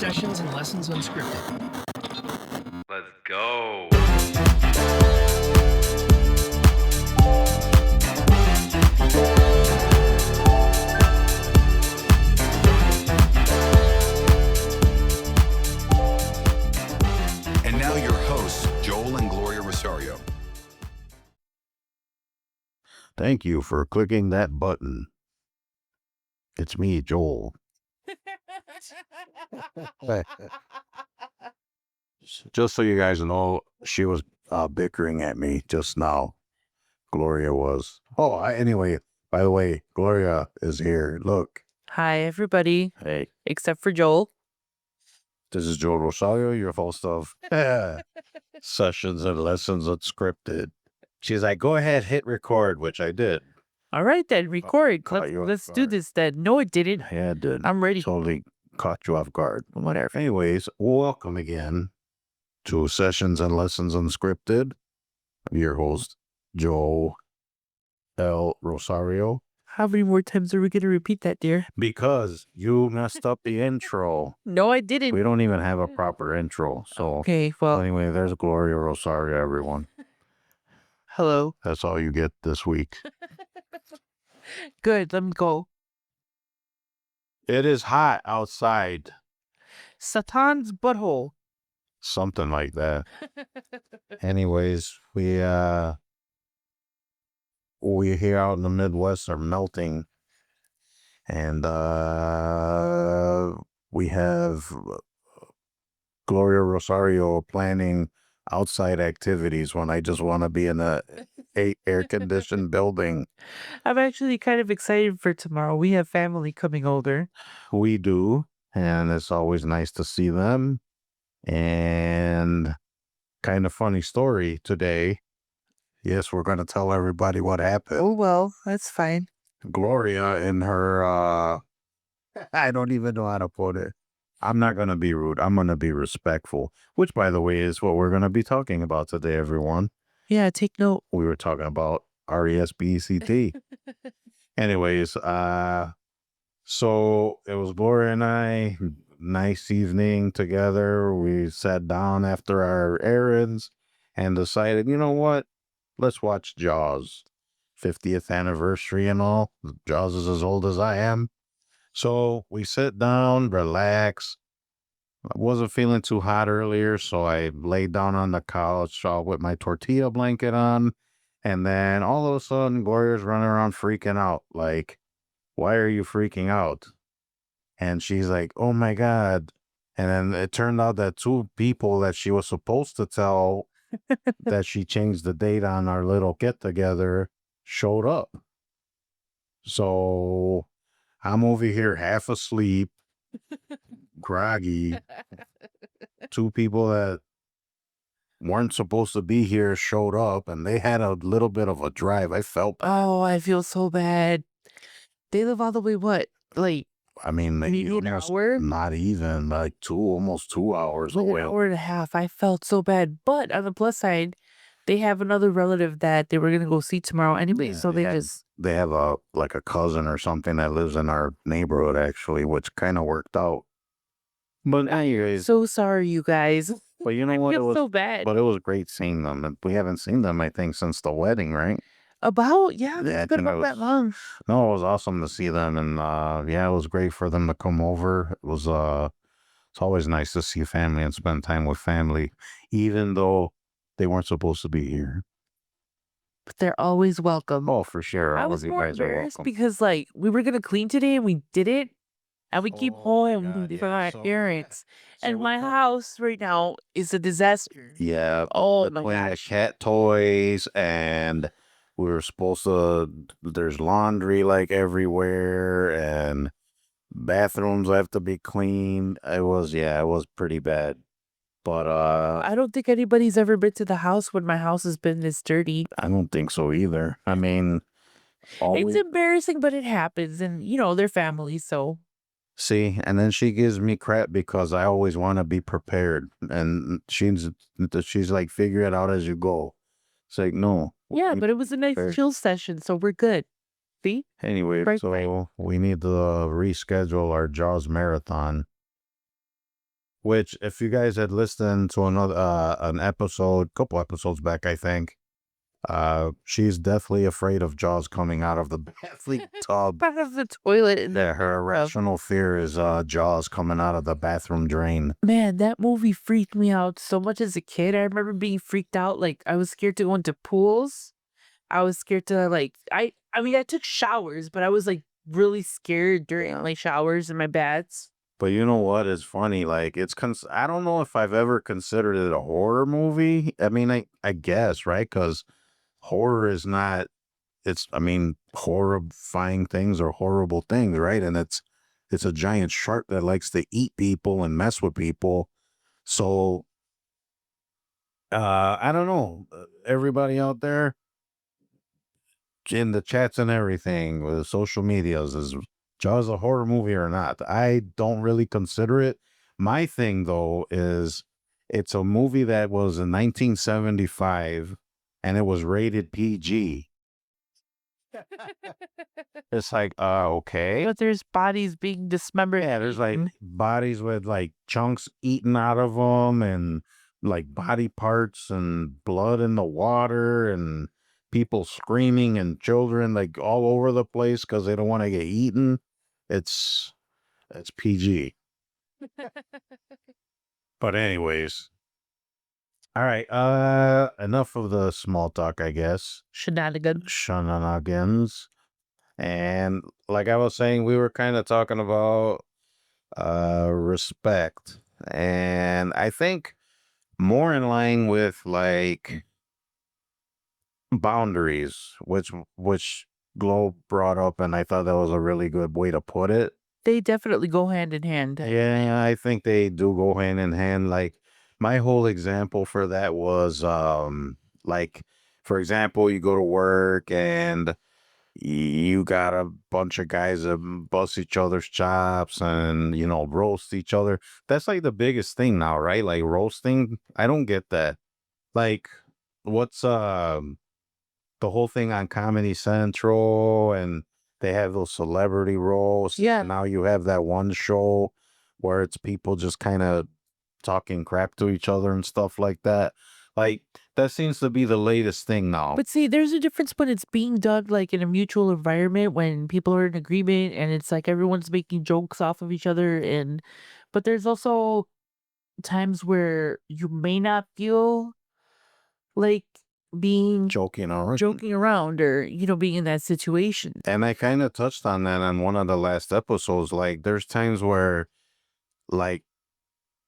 Sessions and Lessons Unscripted. Let's go. And now your hosts, Joel and Gloria Rosario. Thank you for clicking that button. It's me, Joel. Just so you guys know, she was bickering at me just now. Gloria was. Anyway, by the way, Gloria is here. Look. Hi, everybody, Hey, except for Joel. this is Joel Rosario, your host of Sessions and Lessons Unscripted. She's like, go ahead, hit record, which I did. All right, then, record. caught you off Let's do guard. this then. No, it didn't. Yeah, it did. I'm ready. Totally caught you off guard. Whatever. Anyways, welcome again to Sessions and Lessons Unscripted. I'm your host, Joe L. Rosario. How many more times are we going to repeat that, dear? Because you messed up the intro. No, I didn't. We don't even have a proper intro. So Okay, well, anyway, there's Gloria Rosario, everyone. hello. That's all you get this week. Good, let me go. It is hot outside. Satan's butthole. Something like that. Anyways, we here out in the Midwest are melting, and we have Gloria Rosario planning outside activities when I just want to be in a air-conditioned building. I'm actually kind of excited for tomorrow. We have family coming over. We do, and it's always nice to see them. And kind of funny story today. Yes, we're going to tell everybody what happened. Oh, well, that's fine. Gloria in her, I don't even know how to put it. I'm not going to be rude. I'm going to be respectful, which, by the way, is what we're going to be talking about today, everyone. Yeah, take note. We were talking about RESPCT. Anyways, so it was Gloria and I, nice evening together. We sat down after our errands and decided, you know what? Let's watch Jaws. 50th anniversary and all. Jaws is as old as I am. So we sit down, relax. I wasn't feeling too hot earlier, so I laid down on the couch with my tortilla blanket on. And then all of a sudden, Gloria's running around freaking out. Like, why are you freaking out? And she's like, oh my God. And then it turned out that two people that she was supposed to tell that she changed the date on our little get together showed up. So I'm over here half asleep, groggy. Two people that weren't supposed to be here showed up, and they had a little bit of a drive. I felt bad. Oh, I feel so bad. They live all the way, what? Like, I mean, maybe an almost hour? not even like almost 2 hours Like away. an hour and a half. I felt so bad. But on the plus side, they have another relative that they were going to go see tomorrow anyway. Yeah, So they just, They have a cousin or something that lives in our neighborhood, actually, which kind of worked out. But anyways, so sorry, you guys. but you know I what? It feel was, so bad. but it was great seeing them. And we haven't seen them, I think, since the wedding, right? Yeah, Yeah, it's been about that long. No, it was awesome to see them, and yeah, it was great for them to come over. It was it's always nice to see family and spend time with family, even though they weren't supposed to be here. But they're always welcome. Oh, for sure. I All was of you more guys are embarrassed welcome. because, like, we were going to clean today and we did it. And we keep Oh my home God, for yeah. our So- errands. so And we my come- house right now is a disaster. Yeah. Oh my Playing gosh. cat toys, and we were supposed to. There's laundry like everywhere, and bathrooms have to be cleaned. It was pretty bad. But I don't think anybody's ever been to the house when my house has been this dirty. I don't think so either. I mean, It's embarrassing, but it happens. And, you know, they're family. So, see, and then she gives me crap because I always want to be prepared, and she's like, figure it out as you go. It's like, no. yeah, but it was a nice Fair. chill session. So we're good. See? Anyway, Right. so we need to reschedule our Jaws marathon. which if you guys had listened to another an episode, couple episodes back, I think, she's definitely afraid of Jaws coming out of the bathroom tub. Out of the toilet. Yeah, her irrational fear is Jaws coming out of the bathroom drain. Man, that movie freaked me out so much as a kid. I remember being freaked out. Like, I was scared to go into pools. I was scared to, like, I mean, I took showers, but I was, like, really scared during my showers and my baths. But you know what is funny? Like I don't know if I've ever considered it a horror movie. I mean, I guess, right? Because horror is not. I mean, horrifying things are horrible things, right? And it's a giant shark that likes to eat people and mess with people. So, I don't know. Everybody out there in the chats and everything with the social medias, is Jaws a horror movie or not? I don't really consider it. My thing though is it's a movie that was in 1975 and it was rated PG. It's like, okay. But there's bodies being dismembered. Yeah, and there's like eaten. bodies with like chunks eaten out of them and like body parts and blood in the water and people screaming and children like all over the place because they don't want to get eaten. It's PG. But anyways, all right. Enough of the small talk, I guess. Shenanigans. And like I was saying, we were kind of talking about respect, and I think more in line with like boundaries, which Globe brought up, and I thought that was a really good way to put it. They definitely go hand in hand. Yeah, I think they do go hand in hand. Like my whole example for that was like for example, you go to work and you got a bunch of guys that bust each other's chops and roast each other. That's like the biggest thing now, right? Like roasting. I don't get that. Like what's the whole thing on Comedy Central, and they have those celebrity roasts. Yeah. And now you have that one show where it's people just kind of talking crap to each other and stuff like that. Like that seems to be the latest thing now. But see, there's a difference when it's being done like in a mutual environment when people are in agreement and it's like everyone's making jokes off of each other but there's also times where you may not feel like being Joking around. joking around or being in that situation. And I kind of touched on that on one of the last episodes. Like there's times where like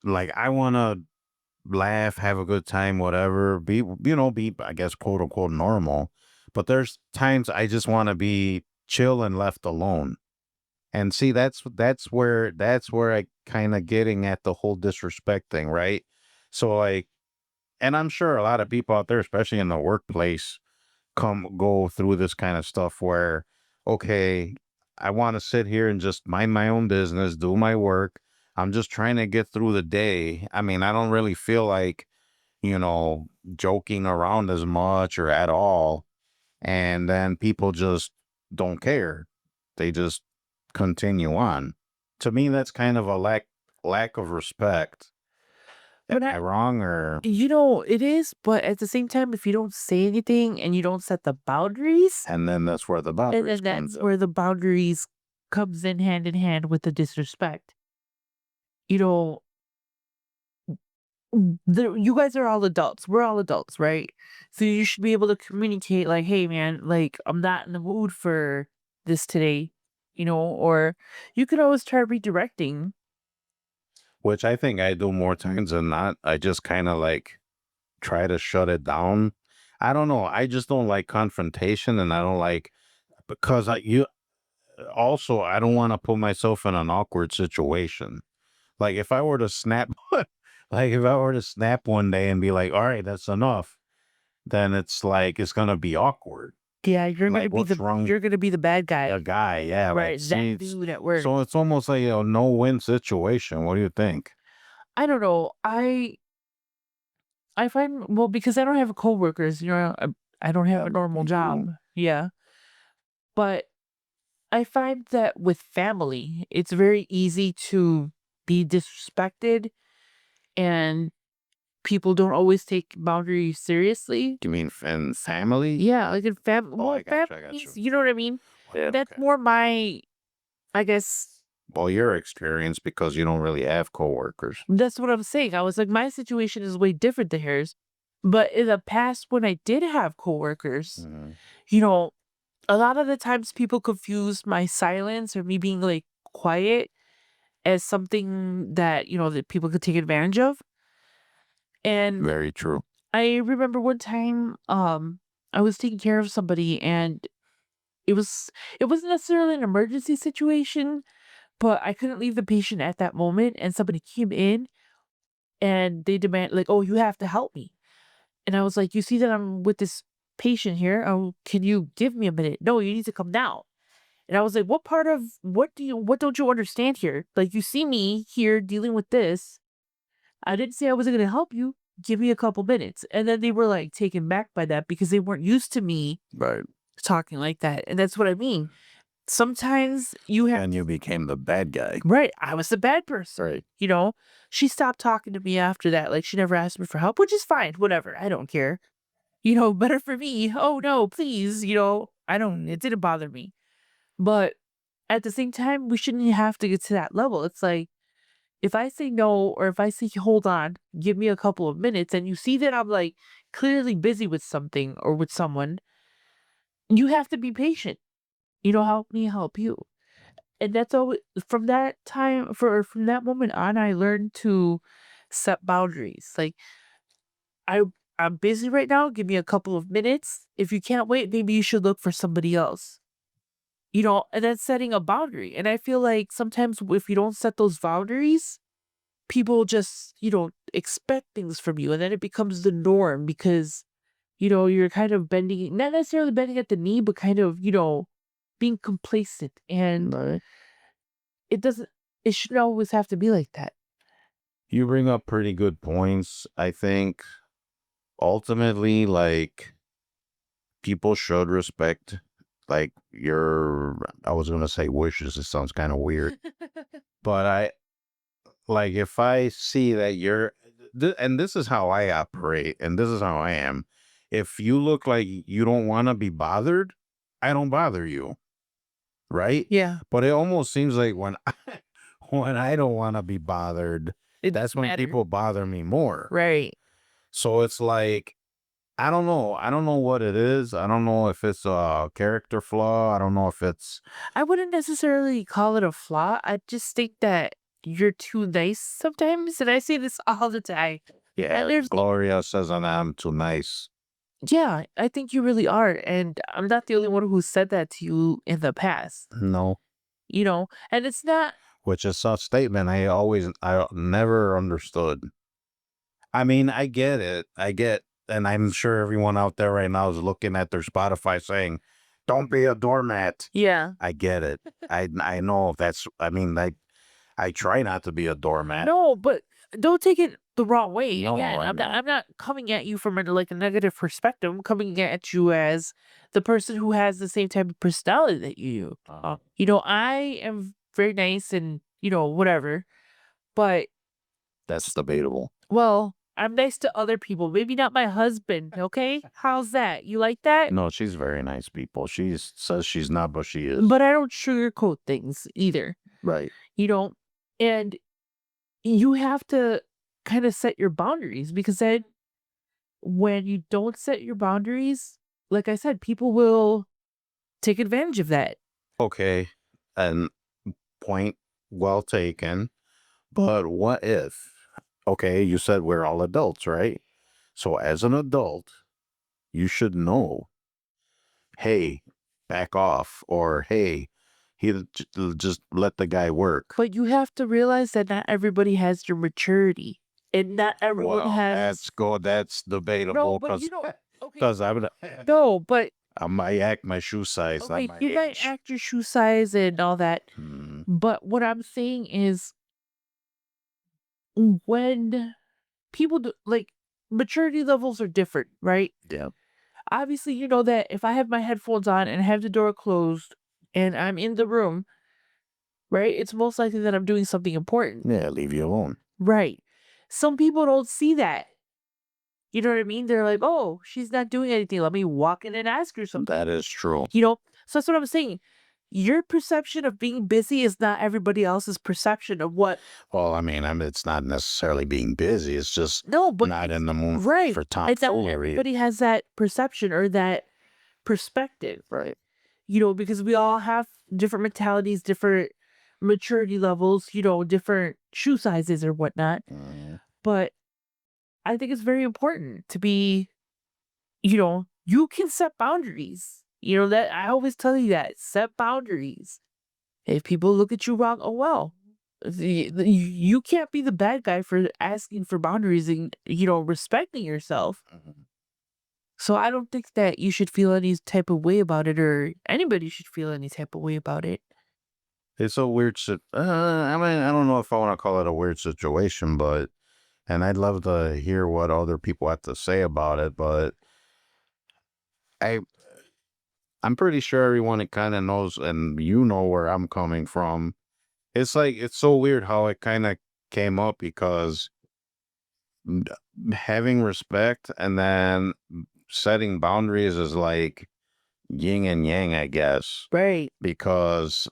I want to laugh, have a good time, whatever, be I guess quote unquote normal. But there's times I just want to be chill and left alone. And see, that's where I kind of getting at the whole disrespect thing, right? So like, and I'm sure a lot of people out there, especially in the workplace, go through this kind of stuff where, okay, I want to sit here and just mind my own business, do my work. I'm just trying to get through the day. I mean, I don't really feel like, joking around as much or at all. And then people just don't care. They just continue on. To me, that's kind of a lack of respect. But Am I wrong or? It is, but at the same time, if you don't say anything and you don't set the boundaries, And then that's where the and boundaries then comes that's in. where the boundaries comes in hand with the disrespect. You know, you guys are all adults. We're all adults, right? So you should be able to communicate like, hey man, like I'm not in the mood for this today, or you can always try redirecting. Which I think I do more times than not. I just kind of like try to shut it down. I don't know. I just don't like confrontation, and I don't like because I don't want to put myself in an awkward situation. Like if I were to snap, like if I were to snap one day and be like, "All right, that's enough," then it's like it's gonna be awkward. Yeah, you're Like, gonna be what's wrong? you're gonna be the bad guy. A guy, yeah, Right, like that see, dude at work. so it's almost like a no-win situation. What do you think? I don't know. I find because I don't have coworkers, I don't have Yeah, a normal me too. job. Yeah. But I find that with family, it's very easy to be disrespected and people don't always take boundaries seriously. You mean in family? Yeah, like in Oh, I got you. I got families, you. you know what I mean? Yeah, That's okay. more my, I guess, Well, your experience because you don't really have coworkers. that's what I'm saying. I was like, my situation is way different than hers. But in the past, when I did have coworkers, Mhm. you know, a lot of the times people confuse my silence or me being like quiet as something that, that people could take advantage of. And Very true. I remember one time, I was taking care of somebody and it was it wasn't necessarily an emergency situation, but I couldn't leave the patient at that moment and somebody came in and they demand like, "Oh, you have to help me." And I was like, "You see that I'm with this patient here? Oh, can you give me a minute?" "No, you need to come now." And I was like, what don't you understand here? Like, you see me here dealing with this. I didn't say I wasn't going to help you. Give me a couple minutes." And then they were like taken back by that because they weren't used to me Right. talking like that. And that's what I mean. Sometimes you have, And you became the bad guy. right? I was the bad person. Right. She stopped talking to me after that. Like, she never asked me for help, which is fine. Whatever. I don't care. Better for me. Oh, no, please. It didn't bother me. But at the same time, we shouldn't have to get to that level. It's like, if I say no, or if I say, hold on, give me a couple of minutes, and you see that I'm like clearly busy with something or with someone, you have to be patient. Help me help you. And that's always from that time, from that moment on, I learned to set boundaries. Like, I I'm busy right now. Give me a couple of minutes. If you can't wait, maybe you should look for somebody else. And then setting a boundary. And I feel like sometimes if you don't set those boundaries, people just, expect things from you. And then it becomes the norm because, you're kind of bending, not necessarily bending at the knee, but kind of, being complacent. And Right. it doesn't, it shouldn't always have to be like that. You bring up pretty good points. I think ultimately, like, people should respect, like, I was going to say wishes. It sounds kind of weird. But like, if I see that and this is how I operate, and this is how I am. If you look like you don't want to be bothered, I don't bother you. Right? Yeah. But it almost seems like when I don't want to be bothered, It that's doesn't when matter. people bother me more. Right. So it's like, I don't know. I don't know what it is. I don't know if it's a character flaw. I don't know if it's, I wouldn't necessarily call it a flaw. I just think that you're too nice sometimes. And I say this all the time. yeah, Gloria says that I'm too nice. Yeah, I think you really are. And I'm not the only one who said that to you in the past, No, and it's not, which is a statement I never understood. I mean, I get it. And I'm sure everyone out there right now is looking at their Spotify saying, don't be a doormat. yeah. I get it. I know I try not to be a doormat. No, but don't take it the wrong way. No, Again, I know. I'm not coming at you from like a negative perspective. I'm coming at you as the person who has the same type of personality that you do. I am very nice and, whatever, but That's debatable. well, I'm nice to other people, maybe not my husband, okay? How's that? You like that? No, she's very nice people. She says she's not, but she is. But I don't sugarcoat things either, Right. and you have to kind of set your boundaries because then when you don't set your boundaries, like I said, people will take advantage of that. Okay. And point well taken. But what if, okay, you said we're all adults, right? So as an adult, you should know, hey, back off, or hey, just let the guy work. But you have to realize that not everybody has your maturity. And not everyone Well, has that's debatable No, but because no, but I might act my shoe size, not okay, my you might age. act your shoe size and all that. Hmm. But what I'm saying is when people do, like, maturity levels are different, right? Yeah. Obviously, you know that if I have my headphones on and have the door closed and I'm in the room, right? It's most likely that I'm doing something important. Yeah, leave you alone. Right. Some people don't see that. You know what I mean? They're like, oh, she's not doing anything. Let me walk in and ask her something. That is true. So that's what I'm saying. Your perception of being busy is not everybody else's perception of what. Well, I mean, it's not necessarily being busy. It's just No, but not in the mood right. for It's that tomfoolery. everybody has that perception or that perspective, Right. because we all have different mentalities, different maturity levels, different shoe sizes or whatnot. But I think it's very important to be, you can set boundaries. That I always tell you that set boundaries. If people look at you wrong, oh well. You can't be the bad guy for asking for boundaries and respecting yourself. So I don't think that you should feel any type of way about it, or anybody should feel any type of way about it. It's a weird I mean, I don't know if I want to call it a weird situation, but and I'd love to hear what other people have to say about it, but I'm pretty sure everyone kind of knows, and you know where I'm coming from. It's like it's so weird how it kind of came up because having respect and then setting boundaries is like yin and yang, I guess, Right. because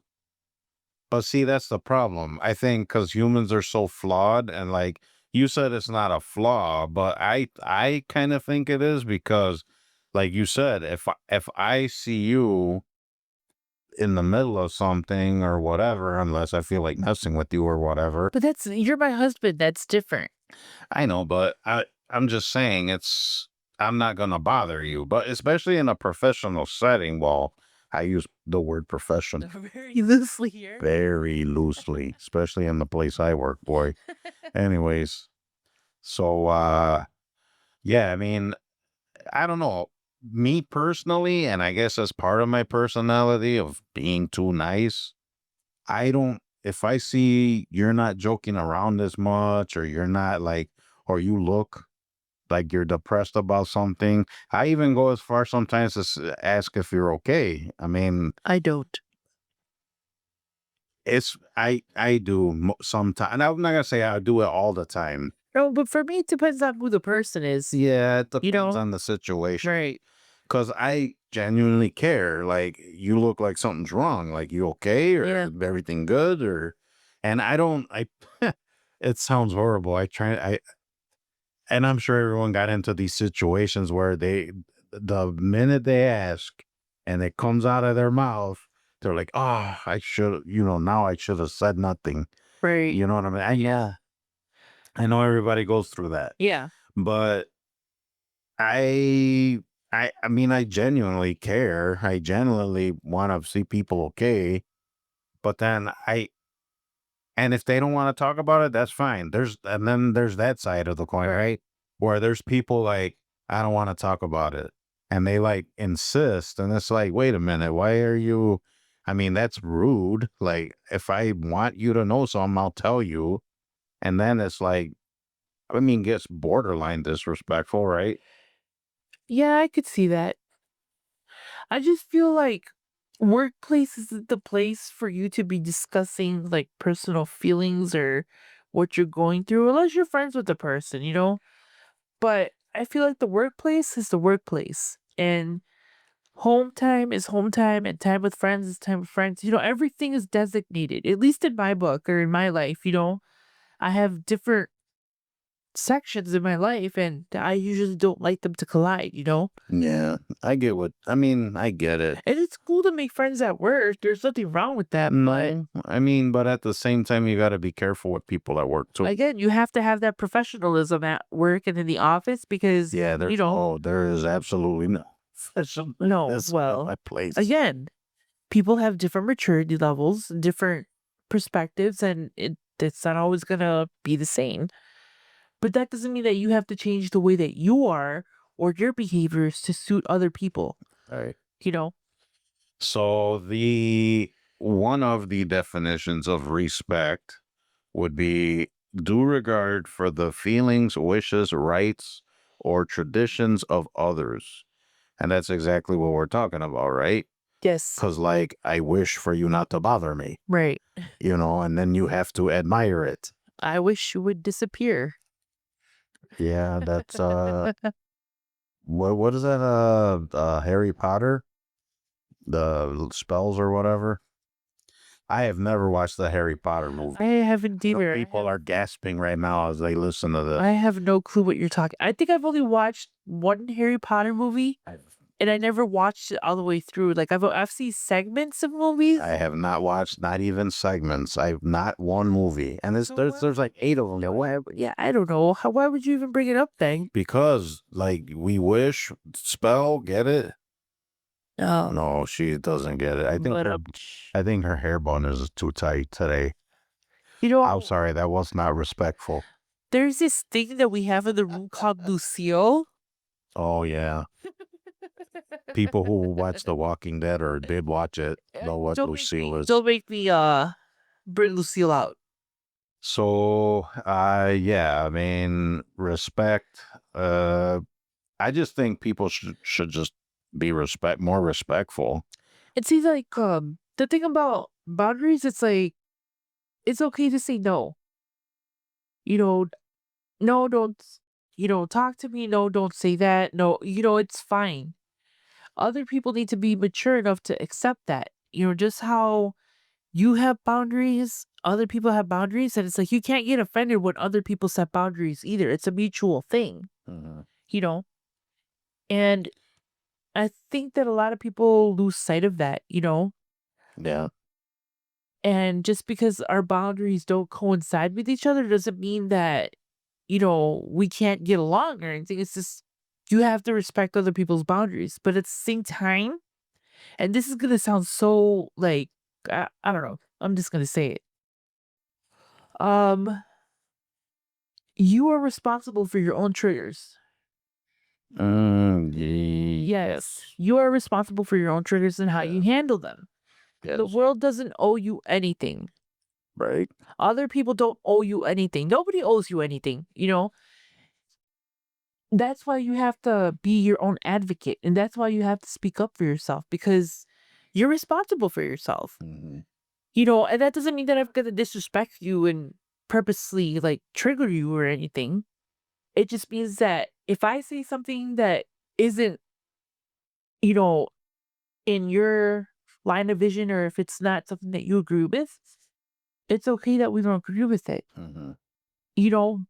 but see, that's the problem. I think because humans are so flawed, and like you said, it's not a flaw, but I kind of think it is because, like you said, if I see you in the middle of something or whatever, unless I feel like messing with you or whatever, But you're my husband. That's different. I know, but I'm just saying I'm not gonna bother you, but especially in a professional setting. Well, I use the word professional Very loosely here. very loosely, especially in the place I work, boy. Anyways, so yeah, I mean, I don't know. Me personally, and I guess as part of my personality of being too nice, I don't if I see you're not joking around as much, or you're not like, or you look like you're depressed about something, I even go as far sometimes as ask if you're okay. I mean, I don't. I do sometimes, and I'm not gonna say I do it all the time. No, but for me, it depends on who the person is. Yeah, it You depends know? on the situation. Right. Because I genuinely care. Like, you look like something's wrong. Like, you okay? Or Yeah. everything good? And I don't, it sounds horrible. And I'm sure everyone got into these situations where the minute they ask and it comes out of their mouth, they're like, oh, I should, now I should have said nothing. Right. You know what I mean? Yeah. I know everybody goes through that, Yeah. but I I mean, I genuinely care. I genuinely want to see people okay. But then and if they don't want to talk about it, that's fine. And then there's that side of the coin, right? Where there's people like, I don't want to talk about it. And they like insist. And it's like, wait a minute, why are you? I mean, that's rude. Like, if I want you to know something, I'll tell you. And then it's like, I mean, gets borderline disrespectful, right? Yeah, I could see that. I just feel like workplace isn't the place for you to be discussing like personal feelings or what you're going through, unless you're friends with the person. But I feel like the workplace is the workplace, and home time is home time, and time with friends is time with friends. Everything is designated, at least in my book or in my life. I have different sections in my life, and I usually don't like them to collide. Yeah, I get it. And it's cool to make friends at work. There's nothing wrong with that. But No, I mean, but at the same time, you got to be careful with people at work too. again, you have to have that professionalism at work and in the office because, Yeah, there is absolutely no no, that's not well, my place. again, people have different maturity levels, different perspectives, and it's not always going to be the same. But that doesn't mean that you have to change the way that you are or your behaviors to suit other people, All right. you know? So the one of the definitions of respect would be due regard for the feelings, wishes, rights, or traditions of others. And that's exactly what we're talking about, right? Yes. Because, like, I wish for you not to bother me, Right. and then you have to admire it. I wish you would disappear. Yeah, that's what is that? Harry Potter, the spells or whatever. I have never watched the Harry Potter movie. I haven't I know either. people are gasping right now as they listen to this. I have no clue what you're talking. I think I've only watched one Harry Potter movie, and I never watched it all the way through. Like I've seen segments of movies. I have not watched not even segments. I've not one movie, and So there's like 8 of them. Yeah, yeah, I don't know. Why would you even bring it up then? Because like we wish spell get it. Oh, No, she doesn't get it. but I think her hair bun is too tight today. you know, I'm sorry, that was not respectful. there's this thing that we have in the room called Lucille. Oh yeah, people who watch The Walking Dead or did watch it know what Lucille is. Don't make me bring Lucille out. So, yeah, I mean, respect. I just think people should just be more respectful. It seems like the thing about boundaries, it's like it's okay to say no. You know, no, don't talk to me. No, don't say that. No, it's fine. Other people need to be mature enough to accept that. Just how you have boundaries, other people have boundaries, and it's like you can't get offended when other people set boundaries either. It's a mutual thing, Mhm. you know? And I think that a lot of people lose sight of that, Yeah. And just because our boundaries don't coincide with each other doesn't mean that, we can't get along or anything. It's just you have to respect other people's boundaries. But at the same time, and this is gonna sound so like I don't know. I'm just gonna say it. Um, you are responsible for your own triggers. Yes, you are responsible for your own triggers and how you handle them. The Yes. world doesn't owe you anything. Right. Other people don't owe you anything. Nobody owes you anything. That's why you have to be your own advocate. And that's why you have to speak up for yourself because you're responsible for yourself. Mhm. And that doesn't mean that I'm going to disrespect you and purposely like trigger you or anything. It just means that if I say something that isn't, you know, in your line of vision or if it's not something that you agree with, it's okay that we don't agree with it. Mhm. You know,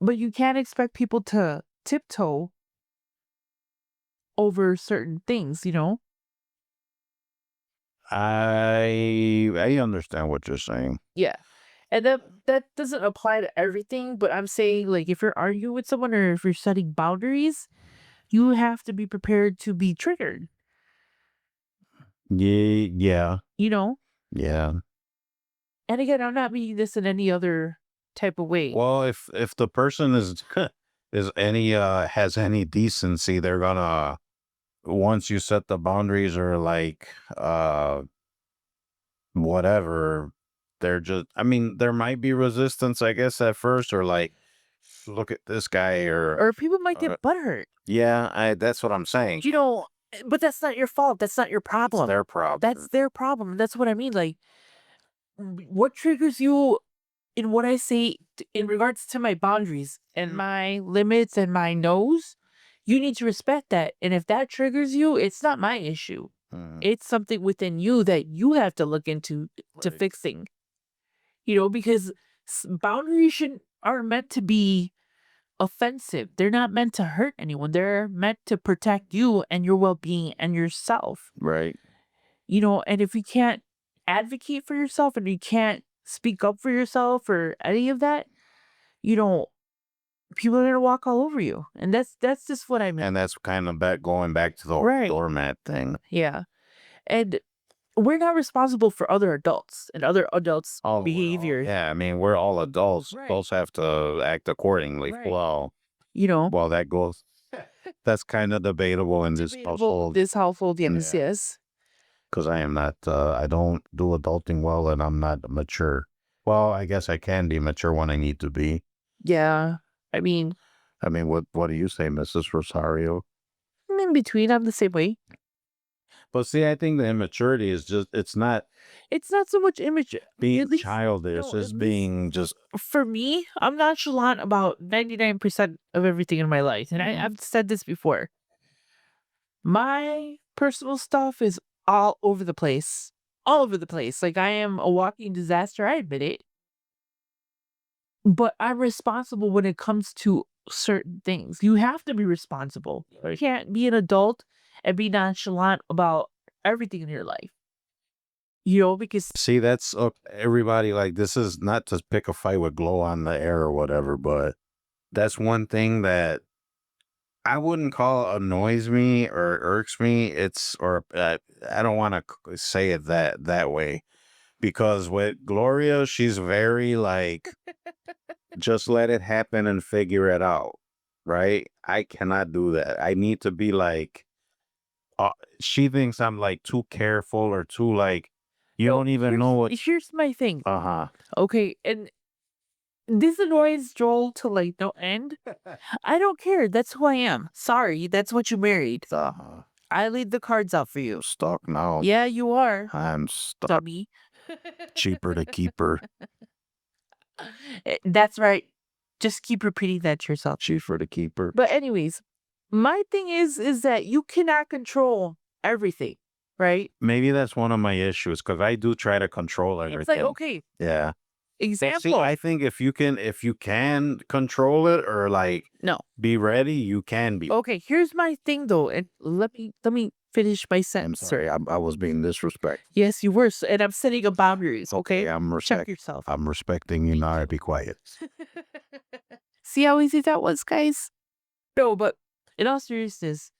but you can't expect people to tiptoe over certain things. I understand what you're saying. Yeah. And that doesn't apply to everything, but I'm saying like if you're arguing with someone or if you're setting boundaries, you have to be prepared to be triggered, Yeah. you know? Yeah. And again, I'm not meaning this in any other type of way. Well, if the person is is any has any decency, they're gonna once you set the boundaries or like whatever, they're just I mean, there might be resistance, I guess, at first, or like look at this guy Or people might uh, get butthurt. yeah, that's what I'm saying. But that's not your fault. That's not your It's problem. their problem. That's their problem. That's what I mean. Like, what triggers you in what I say in regards to my boundaries and my limits and my no's, you need to respect that. And if that triggers you, it's not my issue. Mhm. It's something within you that you have to look into to Right. fixing. Because boundaries aren't meant to be offensive. They're not meant to hurt anyone. They're meant to protect you and your well-being and yourself. Right. And if you can't advocate for yourself and you can't speak up for yourself or any of that, you know, people are gonna walk all over you. And that's just what I mean. And that's kind of going back to the Right. doormat thing. Yeah. And we're not responsible for other adults and other adults' Oh, behaviors. yeah, I mean, we're all adults. Right. Adults have to act accordingly. Right. Well, You know, that goes. That's kind of debatable in this household this household, yes, Yeah. yes. because I am not. I don't do adulting well, and I'm not mature. Well, I guess I can be mature when I need to be. Yeah. I mean, I mean, what do you say, Mrs. Rosario? I'm in between. I'm the same way. But see, I think the immaturity is just, it's not It's not so much image. being At least, childish, no, at it's least being just, for me, I'm nonchalant about 99% of everything in my life. And I've said this before. My personal stuff is all over the place. All over the place. Like I am a walking disaster. I admit it. But I'm responsible when it comes to certain things. You have to be responsible. You can't be an adult and be nonchalant about everything in your life. Because see, that's everybody, like, this is not to pick a fight with Glow on the air or whatever, but that's one thing that I wouldn't call annoys me or irks me. I don't want to say it that way, because with Gloria, she's very like, just let it happen and figure it out, right? I cannot do that. I need to be like, she thinks I'm like too careful or too like, you no, don't even know what. here's my thing. Uh-huh. Okay, and this annoys Joel to like no end. I don't care. That's who I am. Sorry, that's what you married. Uh-huh. I laid the cards out for you. Stuck now. Yeah, you are, I'm stuck. dummy. Cheaper to keep her. That's right. Just keep repeating that to yourself. Cheaper to keep her. But anyways, my thing is that you cannot control everything, right? Maybe that's one of my issues, because I do try to control everything. It's like, okay, Yeah. See, example. I think if you can control it or like No. be ready, you can be. Okay, here's my thing though, and let me finish my I'm sentence. sorry, I was being disrespectful. Yes, you were, and I'm setting up boundaries. Okay, Yeah, check yourself. I'm respecting you now. Be quiet. See how easy that was, guys? No, but in all seriousness,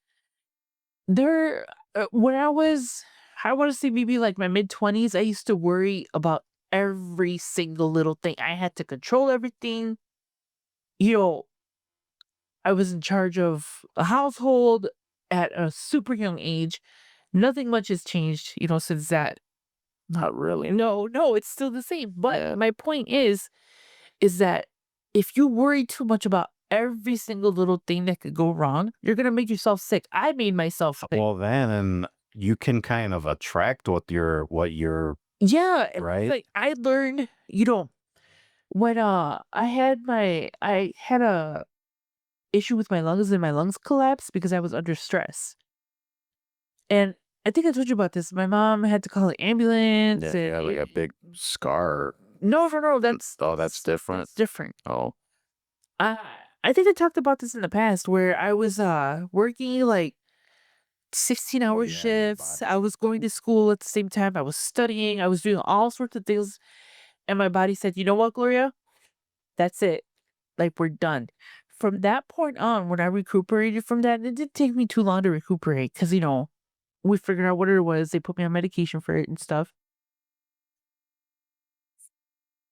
when I want to say maybe like my mid-20s, I used to worry about every single little thing. I had to control everything. I was in charge of a household at a super young age. Nothing much has changed, since that. Not really. No, it's still the same. But my point is that if you worry too much about every single little thing that could go wrong, you're gonna make yourself sick. I made myself sick. Well, then you can kind of attract what you're Yeah, it's right. like I learned, when I had a issue with my lungs and my lungs collapsed because I was under stress. And I think I told you about this. My mom had to call an ambulance. Yeah, like a big scar. No, that's That's different. It's different. Oh, I think I talked about this in the past where I was working like 16-hour yeah, your shifts. body. I was going to school at the same time. I was studying. I was doing all sorts of things. And my body said, you know what, Gloria? That's it. Like, we're done. From that point on, when I recuperated from that, it didn't take me too long to recuperate because, we figured out what it was. They put me on medication for it and stuff.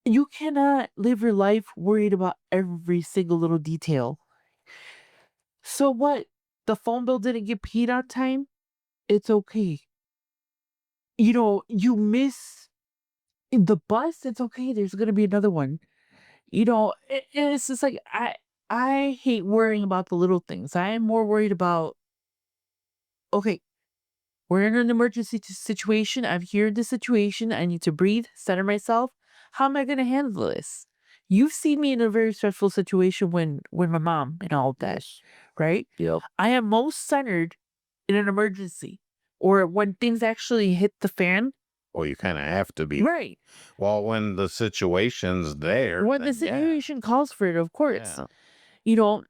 You cannot live your life worried about every single little detail. So what? The phone bill didn't get paid on time? It's okay. You miss the bus, it's okay. There's gonna be another one. It's just like I hate worrying about the little things. I am more worried about, okay, we're in an emergency situation. I'm here in this situation. I need to breathe, center myself. How am I gonna handle this? You've seen me in a very stressful situation when my mom and all of that, right? Yep. I am most centered in an emergency or when things actually hit the fan. Well, you kind of have to be. Right. Well, when the situation's there. When the then yeah. situation calls for it, of course. Yeah.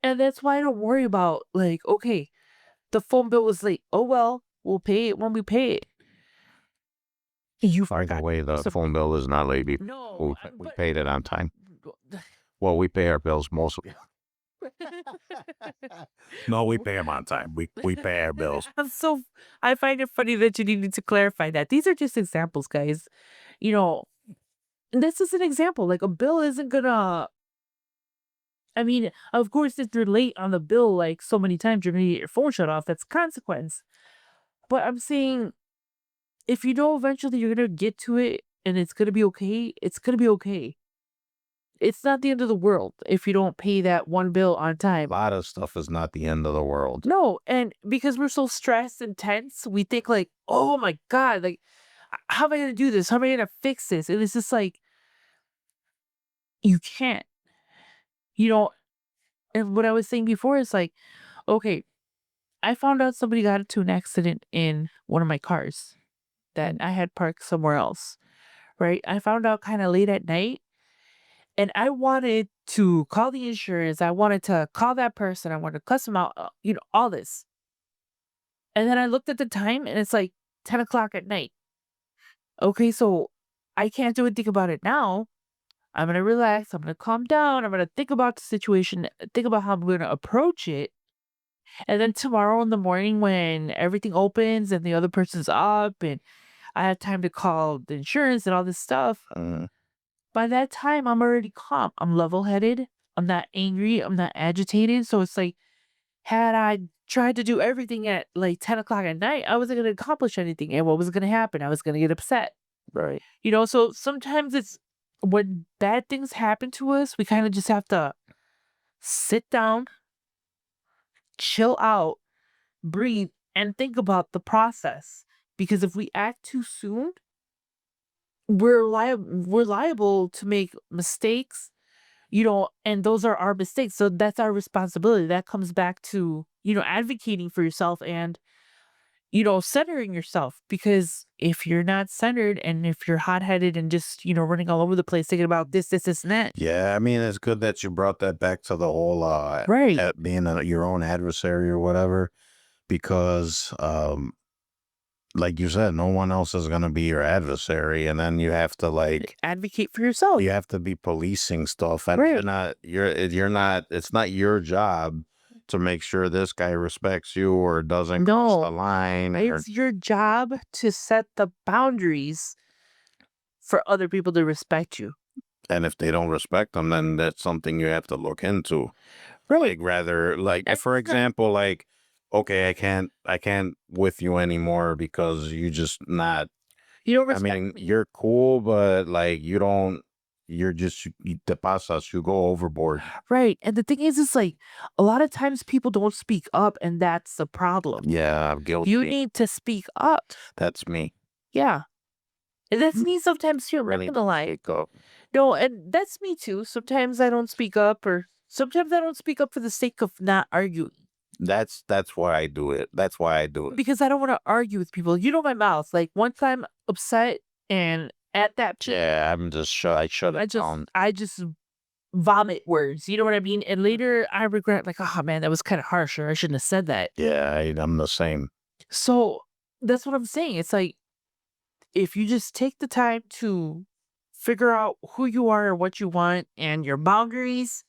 And that's why I don't worry about like, okay, the phone bill was late. Oh well, we'll pay it when we pay it. You By the forgot. way, the So- phone bill is not late. No, We but- paid it on time. Well, we pay our bills mostly. No, we pay them on time. We pay our bills. I find it funny that you needed to clarify that. These are just examples, guys. This is an example. Like a bill isn't gonna. I mean, of course, if you're late on the bill, like so many times, you're gonna get your phone shut off. That's a consequence. But I'm saying, if you know eventually you're gonna get to it and it's gonna be okay, it's gonna be okay. It's not the end of the world if you don't pay that one bill on A time. lot of stuff is not the end of the world. No, and because we're so stressed and tense, we think like, oh my God, like, how am I gonna do this? How am I gonna fix this? And it's just like, you can't, you know, and what I was saying before is like, okay, I found out somebody got into an accident in one of my cars that I had parked somewhere else, right? I found out kind of late at night and I wanted to call the insurance. I wanted to call that person. I wanted to cuss them out, all this. And then I looked at the time and it's like 10 o'clock at night. Okay, so I can't do anything about it now. I'm going to relax. I'm going to calm down. I'm going to think about the situation, think about how I'm going to approach it. And then tomorrow in the morning, when everything opens and the other person's up and I have time to call the insurance and all this stuff, Mm. by that time, I'm already calm. I'm level headed. I'm not angry. I'm not agitated. So it's like, had I tried to do everything at like 10 o'clock at night, I wasn't going to accomplish anything. And what was going to happen? I was going to get upset. Right. So sometimes it's when bad things happen to us, we kind of just have to sit down, chill out, breathe, and think about the process. Because if we act too soon, we're liable to make mistakes, and those are our mistakes. So that's our responsibility. That comes back to, advocating for yourself and, centering yourself. Because if you're not centered and if you're hot headed and just, running all over the place thinking about this, and that. Yeah, I mean, it's good that you brought that back to the whole Right. being your own adversary or whatever, because like you said, no one else is gonna be your adversary, and then you have to Advocate for yourself. you have to be policing stuff, and Right. you're not. It's not your job to make sure this guy respects you or doesn't cross the No, line. Or, it's your job to set the boundaries for other people to respect you. and if they don't respect them, then that's something you have to look into. Really? Like rather, like And for example, like okay, I can't with you anymore because you just not. you don't I respect mean, me. you're cool, but like you don't. You're just te pasas. You go overboard. Right. And the thing is, it's like a lot of times people don't speak up, and that's the problem. Yeah, I'm You guilty. need to speak up. That's me. Yeah. And that's me sometimes too. I'm not Really gonna lie. go. No, and that's me too. Sometimes I don't speak up, or sometimes I don't speak up for the sake of not arguing. That's why I do it. That's why I do it. Because I don't want to argue with people. You know my mouth. Like once I'm upset and at that peak, Yeah, I'm just I shut I it just down. I just vomit words. You know what I mean? And later I regret like, oh man, that was kind of harsh, or I shouldn't have said that. Yeah, I'm the same. So that's what I'm saying. It's like if you just take the time to figure out who you are and what you want and your boundaries,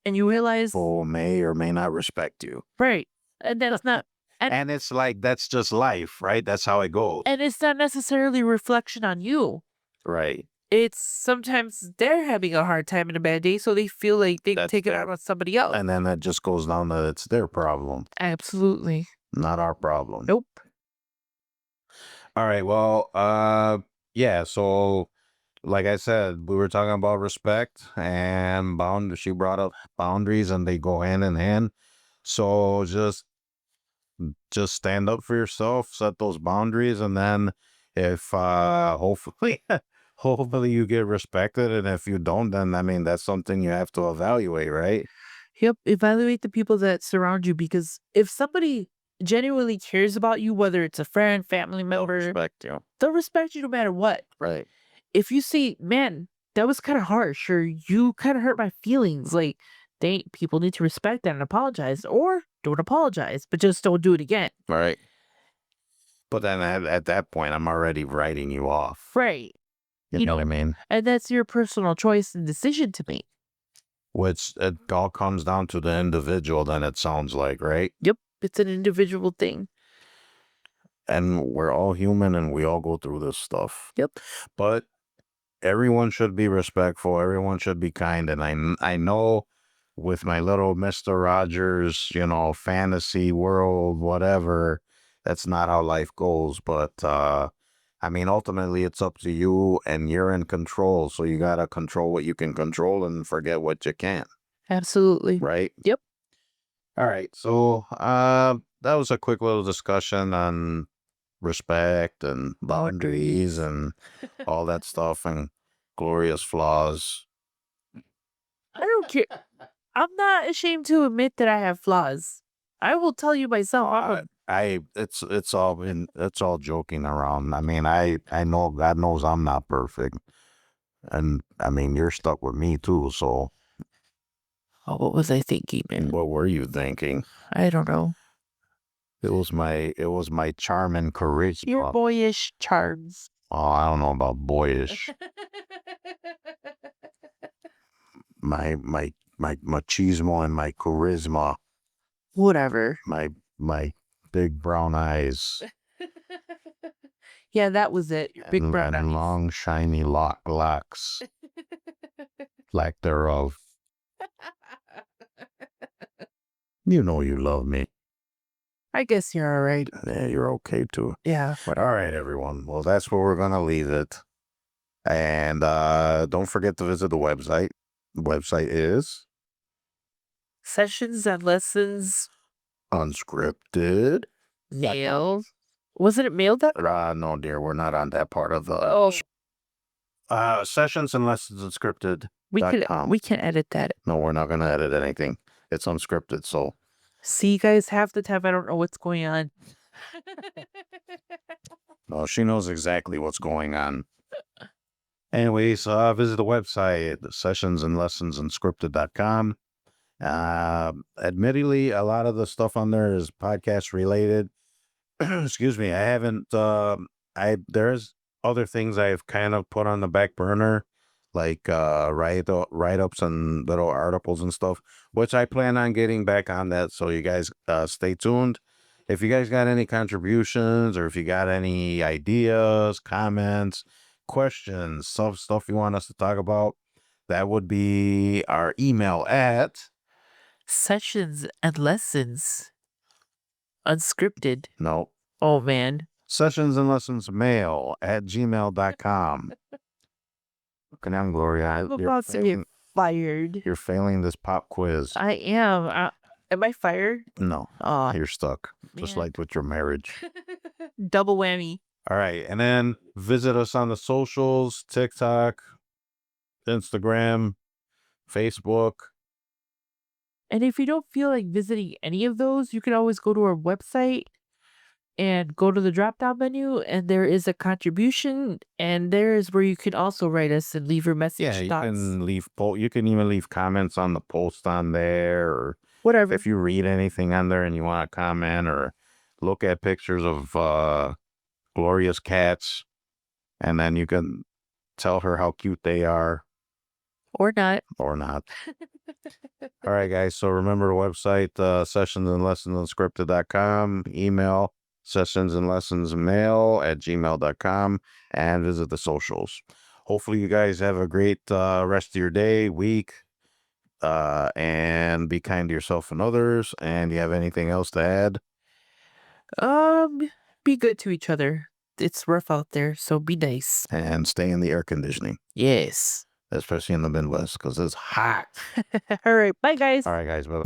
and you realize, People may or may not respect you, right, and that's not, and it's like that's just life, right? That's how it goes, and it's not necessarily a reflection on you. right? It's sometimes they're having a hard time and a bad day, so they feel like they can That's take it fair. out on somebody else. And then that just goes down to it's their problem, Absolutely. not our problem. Nope. All right. Well, yeah. So, like I said, we were talking about respect and She brought up boundaries, and they go hand in hand. So just stand up for yourself, set those boundaries, and then if hopefully hopefully you get respected, and if you don't, then I mean that's something you have to evaluate, right? Yep. Evaluate the people that surround you, because if somebody genuinely cares about you, whether it's a friend, family They'll member, respect you, they'll respect you no matter what. right? If you see, man, that was kind of harsh, or you kind of hurt my feelings, like people need to respect that and apologize, or don't apologize, but just don't do it again. Right. But then at that point, I'm already writing you off. Right. You know what I mean? And that's your personal choice and decision to make. Which it all comes down to the individual, then it sounds like, right? Yep. It's an individual thing. And we're all human and we all go through this stuff. Yep. But everyone should be respectful. Everyone should be kind. And I know with my little Mr. Rogers, fantasy world, whatever, that's not how life goes. But I mean, ultimately, it's up to you, and you're in control. So you gotta control what you can control and forget what you can't. Absolutely. Right? Yep. All right. So, that was a quick little discussion on respect and boundaries and all that stuff and glorious flaws. I don't care. I'm not ashamed to admit that I have flaws. I will tell you myself. It's all joking around. I mean, I know, God knows I'm not perfect, and I mean, you're stuck with me too. So What was I thinking, man? what were you thinking? I don't know. It was my charm and charisma. Your boyish charms. Oh, I don't know about boyish. my machismo and my charisma. Whatever. My big brown eyes. Yeah, that was it. Big and, brown and eyes. long shiny locks. Lack thereof. You know you love me. I guess you're all right. Yeah, you're okay too. Yeah. All right, everyone. Well, that's where we're gonna leave it. And don't forget to visit the website. The website is Sessions and lessons unscripted. mailed. Wasn't it mailed up? No, dear, we're not on that part of the sessions and lessons unscripted. We can edit that. No, we're not gonna edit anything. It's unscripted, so See, guys, half the time I don't know what's going on. no, she knows exactly what's going on. Anyways, visit the website, sessionsandlessonsunscripted.com. Admittedly, a lot of the stuff on there is podcast related. Excuse me. I haven't, there's other things I've kind of put on the back burner, like write-ups and little articles and stuff, which I plan on getting back on that. So you guys stay tuned. If you guys got any contributions, or if you got any ideas, comments, questions, stuff you want us to talk about, that would be our email at Sessions and lessons unscripted. no Oh, man. sessionsandlessonsmail@gmail.com. Come on, Gloria. I'm about to get fired. You're failing this pop quiz. I am. Am I fired? No, Oh, you're stuck. Just man. like with your marriage. Double whammy. All right. And then visit us on the socials, TikTok, Instagram, Facebook. And if you don't feel like visiting any of those, you can always go to our website and go to the drop-down menu, and there is a contribution, and there is where you can also write us and leave your message. Yeah, you thoughts. can you can even leave comments on the post on there, or Whatever. if you read anything on there and you want to comment, or look at pictures of Gloria's cats, and then you can tell her how cute they are. Or not. Or not. All right, guys. So remember the website, sessionsandlessonsunscripted.com, email sessionsandlessonsmail@gmail.com, and visit the socials. Hopefully you guys have a great rest of your day, week, and be kind to yourself and others. And you have anything else to add? Be good to each other. It's rough out there, so be nice. And stay in the air conditioning, Yes. especially in the Midwest, because it's hot. All right. Bye, guys. All right, guys. Bye.